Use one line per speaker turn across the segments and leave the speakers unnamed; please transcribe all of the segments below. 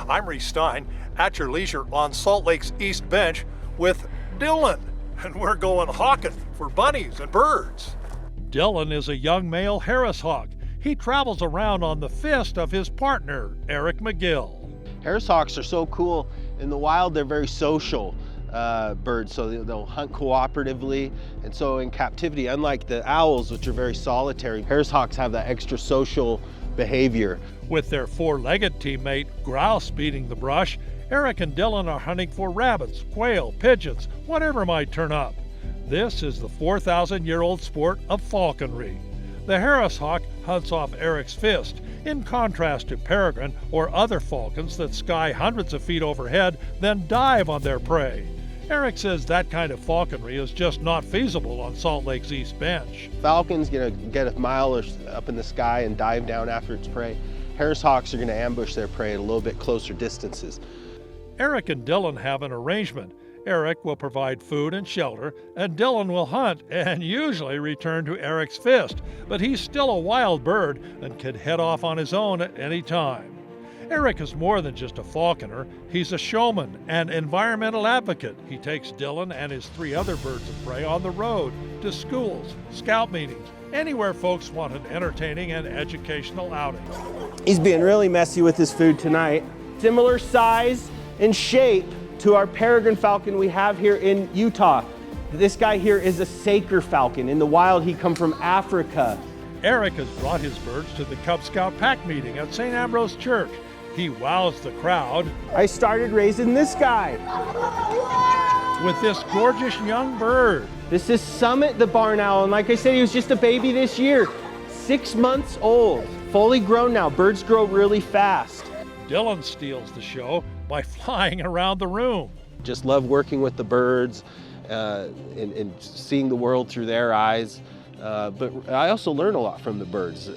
I'm Reece Stein, at your leisure on Salt Lake's East Bench with Dylan, and we're going hawking for bunnies and birds. Dylan is a young male Harris hawk. He travels around on the fist of his partner, Eric McGill.
Harris hawks are so cool. In the wild, they're very social birds, so they'll hunt cooperatively. And so in captivity, unlike the owls, which are very solitary, Harris hawks have that extra social behavior.
With their four-legged teammate, grouse, beating the brush, Eric and Dylan are hunting for rabbits, quail, pigeons, whatever might turn up. This is the 4,000-year-old sport of falconry. The Harris hawk hunts off Eric's fist, in contrast to peregrine or other falcons that sky hundreds of feet overhead, then dive on their prey. Eric says that kind of falconry is just not feasible on Salt Lake's East Bench.
Falcon's gonna get a mile or up in the sky and dive down after its prey. Harris hawks are gonna ambush their prey at a little bit closer distances.
Eric and Dylan have an arrangement. Eric will provide food and shelter, and Dylan will hunt and usually return to Eric's fist, but he's still a wild bird and can head off on his own at any time. Eric is more than just a falconer. He's a showman and environmental advocate. He takes Dylan and his 3 other birds of prey on the road, to schools, scout meetings, anywhere folks want an entertaining and educational outing.
He's being really messy with his food tonight. Similar size and shape to our peregrine falcon we have here in Utah. This guy here is a Saker falcon. In the wild, he come from Africa.
Eric has brought his birds to the Cub Scout pack meeting at St. Ambrose Church. He wows the crowd.
I started raising this guy
with this gorgeous young bird.
This is Summit the barn owl, and like I said, he was just a baby this year. 6 months old, fully grown now. Birds grow really fast.
Dylan steals the show by flying around the room.
Just love working with the birds and seeing the world through their eyes. But I also learn a lot from the birds,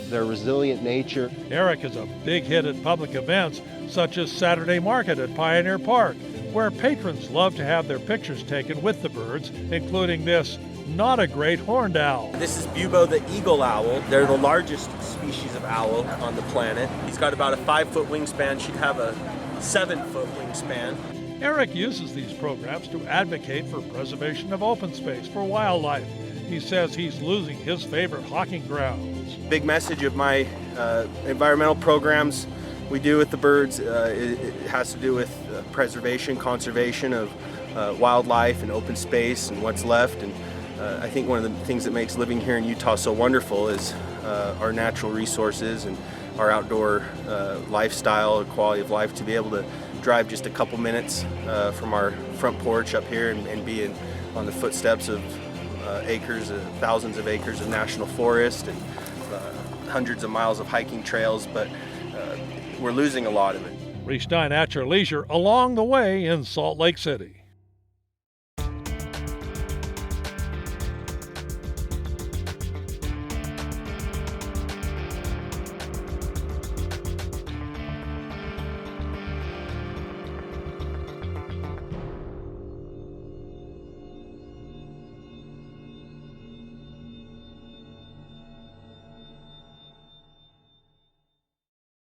their resilient nature.
Eric is a big hit at public events, such as Saturday Market at Pioneer Park, where patrons love to have their pictures taken with the birds, including this not a great horned owl.
This is Bubo the eagle owl. They're the largest species of owl on the planet. He's got about a 5-foot wingspan. She'd have a 7-foot wingspan.
Eric uses these programs to advocate for preservation of open space for wildlife. He says he's losing his favorite hawking grounds.
Big message of my environmental programs we do with the birds, it has to do with preservation, conservation of wildlife and open space and what's left. And I think one of the things that makes living here in Utah so wonderful is our natural resources and our outdoor lifestyle, quality of life, to be able to drive just a couple minutes from our front porch up here and be on the footsteps of acres, thousands of acres of national forest and hundreds of miles of hiking trails, but we're losing a lot of it.
Reece Stein at your leisure along the way in Salt Lake City.